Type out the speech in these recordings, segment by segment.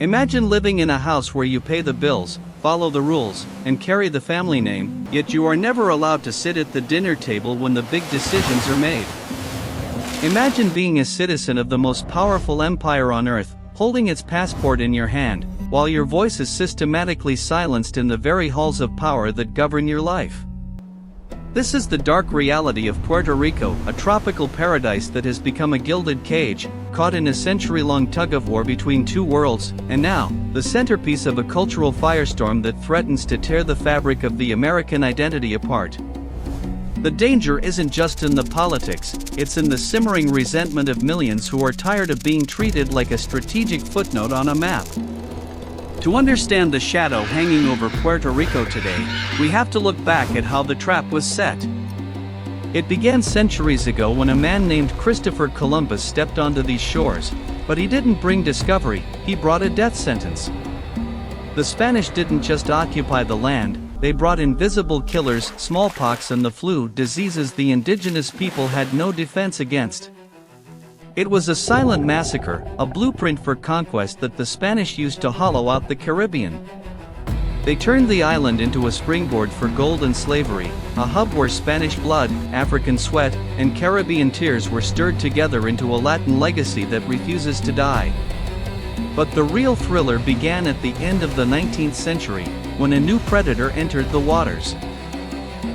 Imagine living in a house where you pay the bills, follow the rules, and carry the family name, yet you are never allowed to sit at the dinner table when the big decisions are made. Imagine being a citizen of the most powerful empire on earth, holding its passport in your hand, while your voice is systematically silenced in the very halls of power that govern your life. This is the dark reality of Puerto Rico, a tropical paradise that has become a gilded cage, caught in a century-long tug-of-war between two worlds, and now, the centerpiece of a cultural firestorm that threatens to tear the fabric of the American identity apart. The danger isn't just in the politics, it's in the simmering resentment of millions who are tired of being treated like a strategic footnote on a map. To understand the shadow hanging over Puerto Rico today, we have to look back at how the trap was set. It began centuries ago when a man named Christopher Columbus stepped onto these shores, but he didn't bring discovery, he brought a death sentence. The Spanish didn't just occupy the land, they brought invisible killers, smallpox and the flu, diseases the indigenous people had no defense against. It was a silent massacre, a blueprint for conquest that the Spanish used to hollow out the Caribbean. They turned the island into a springboard for gold and slavery, a hub where Spanish blood, African sweat, and Caribbean tears were stirred together into a Latin legacy that refuses to die. But the real thriller began at the end of the 19th century, when a new predator entered the waters.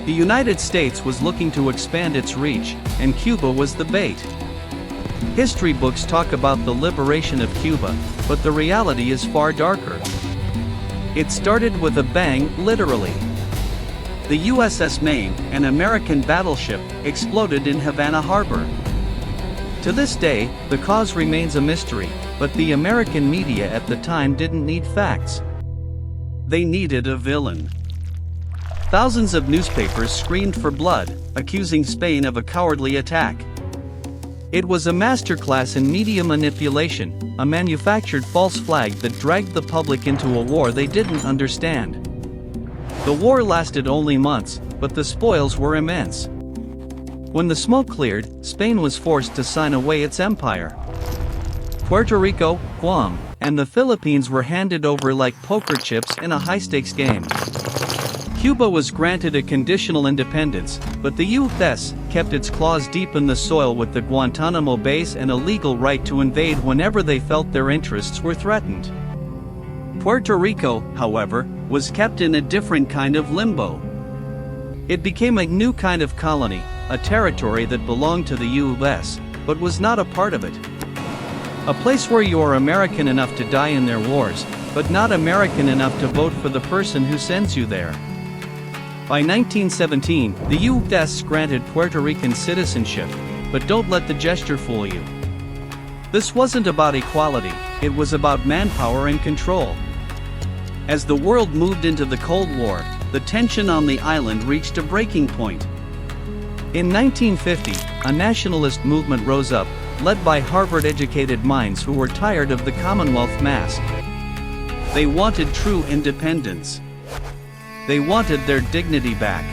The United States was looking to expand its reach, and Cuba was the bait. History books talk about the liberation of Cuba, but the reality is far darker. It started with a bang, literally. The USS Maine, an American battleship, exploded in Havana Harbor. To this day, the cause remains a mystery, but the American media at the time didn't need facts. They needed a villain. Thousands of newspapers screamed for blood, accusing Spain of a cowardly attack. It was a masterclass in media manipulation, a manufactured false flag that dragged the public into a war they didn't understand. The war lasted only months, but the spoils were immense. When the smoke cleared, Spain was forced to sign away its empire. Puerto Rico, Guam, and the Philippines were handed over like poker chips in a high-stakes game. Cuba was granted a conditional independence, but the U.S. kept its claws deep in the soil with the Guantanamo base and a legal right to invade whenever they felt their interests were threatened. Puerto Rico, however, was kept in a different kind of limbo. It became a new kind of colony, a territory that belonged to the U.S., but was not a part of it. A place where you are American enough to die in their wars, but not American enough to vote for the person who sends you there. By 1917, the U.S. granted Puerto Rican citizenship, but don't let the gesture fool you. This wasn't about equality, it was about manpower and control. As the world moved into the Cold War, the tension on the island reached a breaking point. In 1950, a nationalist movement rose up, led by Harvard-educated minds who were tired of the Commonwealth mask. They wanted true independence. They wanted their dignity back.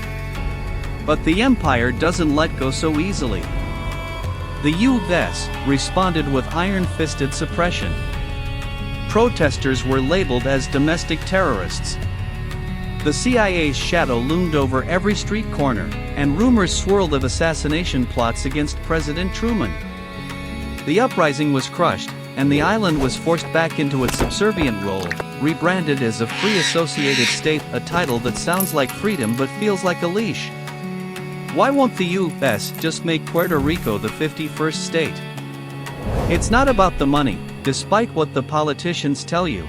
But the empire doesn't let go so easily. The U.S. responded with iron-fisted suppression. Protesters were labeled as domestic terrorists. The CIA's shadow loomed over every street corner, and rumors swirled of assassination plots against President Truman. The uprising was crushed, and the island was forced back into its subservient role, rebranded as a free associated state, a title that sounds like freedom but feels like a leash. Why won't the U.S. just make Puerto Rico the 51st state? It's not about the money, despite what the politicians tell you.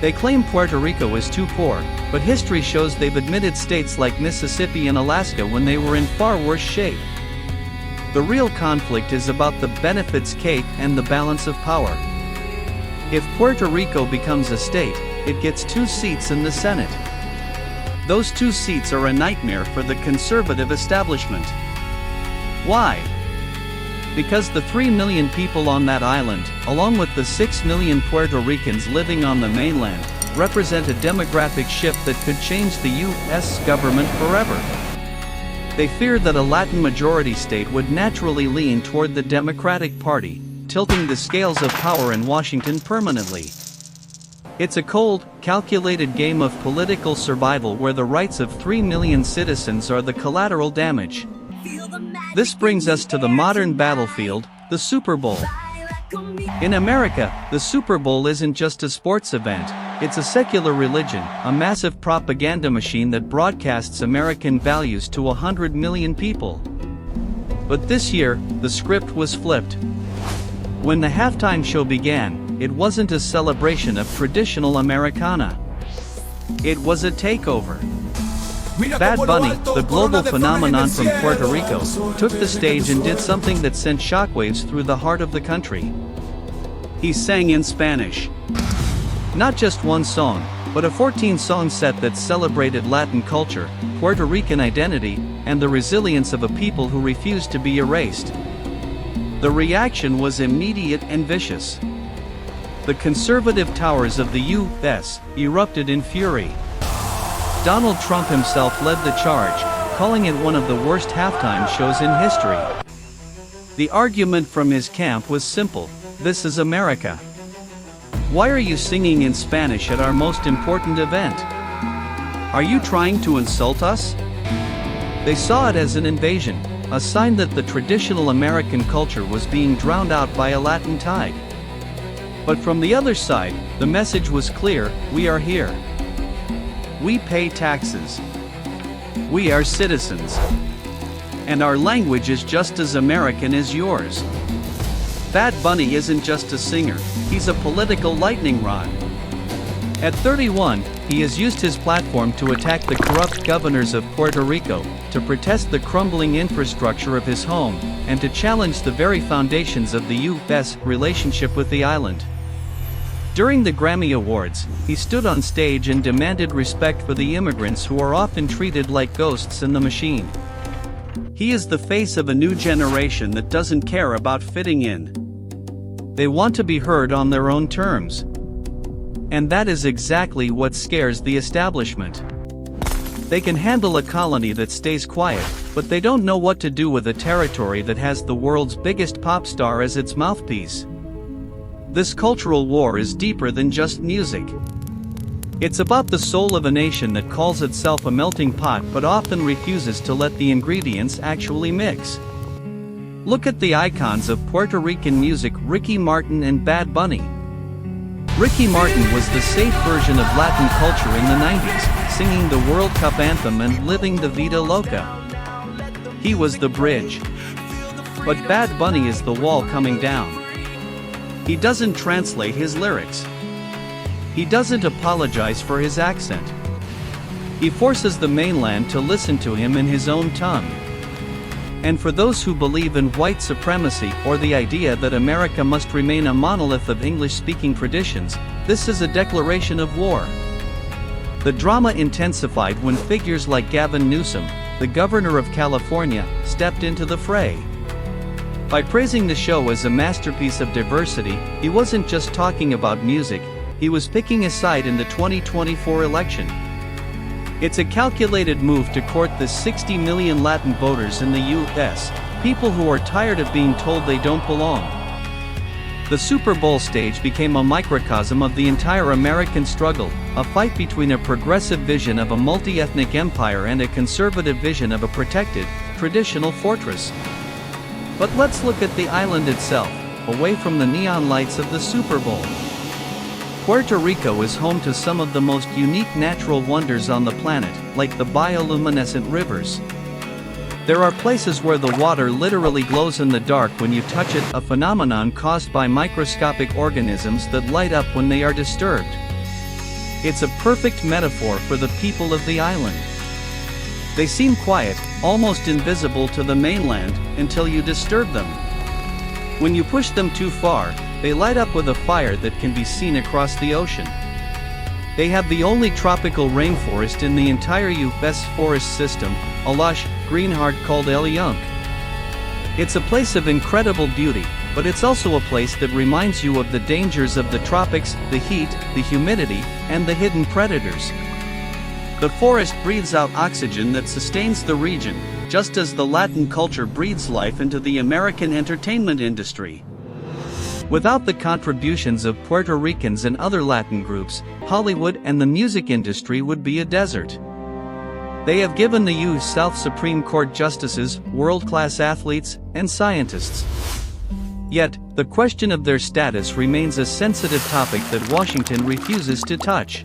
They claim Puerto Rico is too poor, but history shows they've admitted states like Mississippi and Alaska when they were in far worse shape. The real conflict is about the benefits cake and the balance of power. If Puerto Rico becomes a state, it gets 2 seats in the Senate. Those 2 seats are a nightmare for the conservative establishment. Why? Because the 3 million people on that island, along with the 6 million Puerto Ricans living on the mainland, represent a demographic shift that could change the U.S. government forever. They fear that a Latin majority state would naturally lean toward the Democratic Party, tilting the scales of power in Washington permanently. It's a cold, calculated game of political survival where the rights of 3 million citizens are the collateral damage. This brings us to the modern battlefield, the Super Bowl. In America, the Super Bowl isn't just a sports event, it's a secular religion, a massive propaganda machine that broadcasts American values to 100 million people. But this year, the script was flipped. When the halftime show began, it wasn't a celebration of traditional Americana. It was a takeover. Bad Bunny, the global phenomenon from Puerto Rico, took the stage and did something that sent shockwaves through the heart of the country. He sang in Spanish. Not just one song, but a 14-song set that celebrated Latin culture, Puerto Rican identity, and the resilience of a people who refused to be erased. The reaction was immediate and vicious. The conservative towers of the U.S. erupted in fury. Donald Trump himself led the charge, calling it one of the worst halftime shows in history. The argument from his camp was simple: this is America. Why are you singing in Spanish at our most important event? Are you trying to insult us? They saw it as an invasion, a sign that the traditional American culture was being drowned out by a Latin tide. But from the other side, the message was clear: we are here. We pay taxes. We are citizens. And our language is just as American as yours. Bad Bunny isn't just a singer, he's a political lightning rod. At 31, he has used his platform to attack the corrupt governors of Puerto Rico, to protest the crumbling infrastructure of his home, and to challenge the very foundations of the U.S. relationship with the island. During the Grammy Awards, he stood on stage and demanded respect for the immigrants who are often treated like ghosts in the machine. He is the face of a new generation that doesn't care about fitting in. They want to be heard on their own terms. And that is exactly what scares the establishment. They can handle a colony that stays quiet, but they don't know what to do with a territory that has the world's biggest pop star as its mouthpiece. This cultural war is deeper than just music. It's about the soul of a nation that calls itself a melting pot but often refuses to let the ingredients actually mix. Look at the icons of Puerto Rican music: Ricky Martin and Bad Bunny. Ricky Martin was the safe version of Latin culture in the 90s, singing the World Cup anthem and living the vida loca. He was the bridge. But Bad Bunny is the wall coming down. He doesn't translate his lyrics. He doesn't apologize for his accent. He forces the mainland to listen to him in his own tongue. And for those who believe in white supremacy or the idea that America must remain a monolith of English-speaking traditions, this is a declaration of war. The drama intensified when figures like Gavin Newsom, the governor of California, stepped into the fray. By praising the show as a masterpiece of diversity, he wasn't just talking about music, he was picking a side in the 2024 election. It's a calculated move to court the 60 million Latin voters in the U.S., people who are tired of being told they don't belong. The Super Bowl stage became a microcosm of the entire American struggle, a fight between a progressive vision of a multi-ethnic empire and a conservative vision of a protected, traditional fortress. But let's look at the island itself, away from the neon lights of the Super Bowl. Puerto Rico is home to some of the most unique natural wonders on the planet, like the bioluminescent rivers. There are places where the water literally glows in the dark when you touch it, a phenomenon caused by microscopic organisms that light up when they are disturbed. It's a perfect metaphor for the people of the island. They seem quiet, almost invisible to the mainland, until you disturb them. When you push them too far, they light up with a fire that can be seen across the ocean. They have the only tropical rainforest in the entire U.S. forest system, a lush, green heart called El Yunque. It's a place of incredible beauty, but it's also a place that reminds you of the dangers of the tropics, the heat, the humidity, and the hidden predators. The forest breathes out oxygen that sustains the region, just as the Latin culture breathes life into the American entertainment industry. Without the contributions of Puerto Ricans and other Latin groups, Hollywood and the music industry would be a desert. They have given the U.S. South Supreme Court justices, world-class athletes, and scientists. Yet, the question of their status remains a sensitive topic that Washington refuses to touch.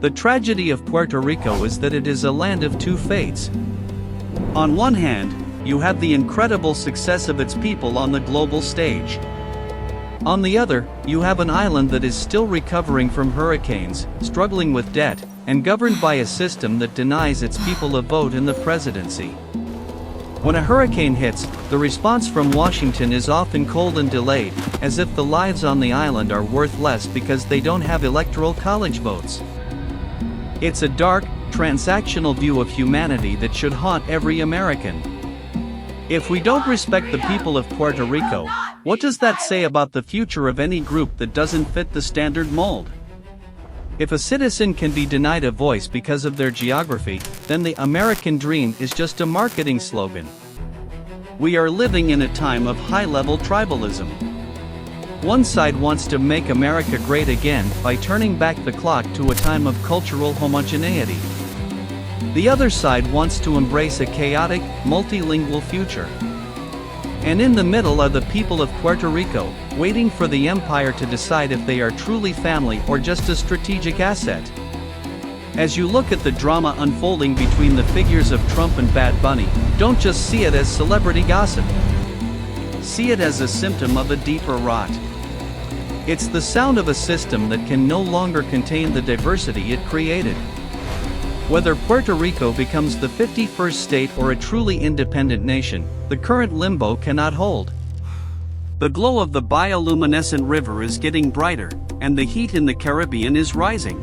The tragedy of Puerto Rico is that it is a land of two fates. On one hand, you have the incredible success of its people on the global stage. On the other, you have an island that is still recovering from hurricanes, struggling with debt, and governed by a system that denies its people a vote in the presidency. When a hurricane hits, the response from Washington is often cold and delayed, as if the lives on the island are worth less because they don't have electoral college votes. It's a dark, transactional view of humanity that should haunt every American. If we don't respect the people of Puerto Rico, what does that say about the future of any group that doesn't fit the standard mold? If a citizen can be denied a voice because of their geography, then the American dream is just a marketing slogan. We are living in a time of high-level tribalism. One side wants to make America great again by turning back the clock to a time of cultural homogeneity. The other side wants to embrace a chaotic, multilingual future. And in the middle are the people of Puerto Rico, waiting for the empire to decide if they are truly family or just a strategic asset. As you look at the drama unfolding between the figures of Trump and Bad Bunny, don't just see it as celebrity gossip. See it as a symptom of a deeper rot. It's the sound of a system that can no longer contain the diversity it created. Whether Puerto Rico becomes the 51st state or a truly independent nation, the current limbo cannot hold. The glow of the bioluminescent river is getting brighter, and the heat in the Caribbean is rising.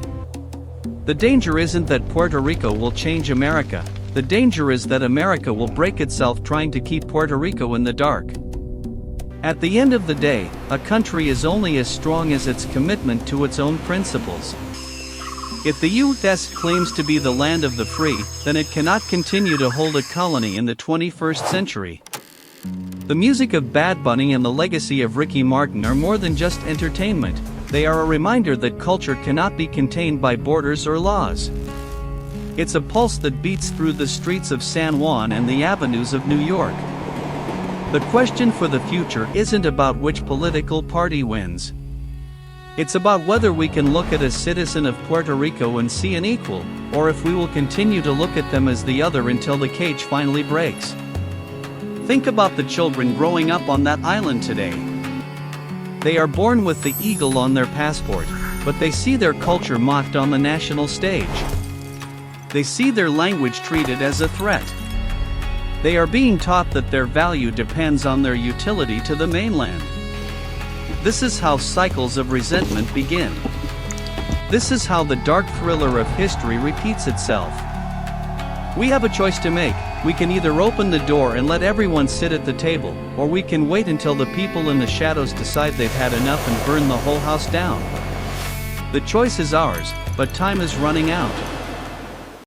The danger isn't that Puerto Rico will change America, the danger is that America will break itself trying to keep Puerto Rico in the dark. At the end of the day, a country is only as strong as its commitment to its own principles. If the U.S. claims to be the land of the free, then it cannot continue to hold a colony in the 21st century. The music of Bad Bunny and the legacy of Ricky Martin are more than just entertainment, they are a reminder that culture cannot be contained by borders or laws. It's a pulse that beats through the streets of San Juan and the avenues of New York. The question for the future isn't about which political party wins. It's about whether we can look at a citizen of Puerto Rico and see an equal, or if we will continue to look at them as the other until the cage finally breaks. Think about the children growing up on that island today. They are born with the eagle on their passport, but they see their culture mocked on the national stage. They see their language treated as a threat. They are being taught that their value depends on their utility to the mainland. This is how cycles of resentment begin. This is how the dark thriller of history repeats itself. We have a choice to make. We can either open the door and let everyone sit at the table, or we can wait until the people in the shadows decide they've had enough and burn the whole house down. The choice is ours, but time is running out.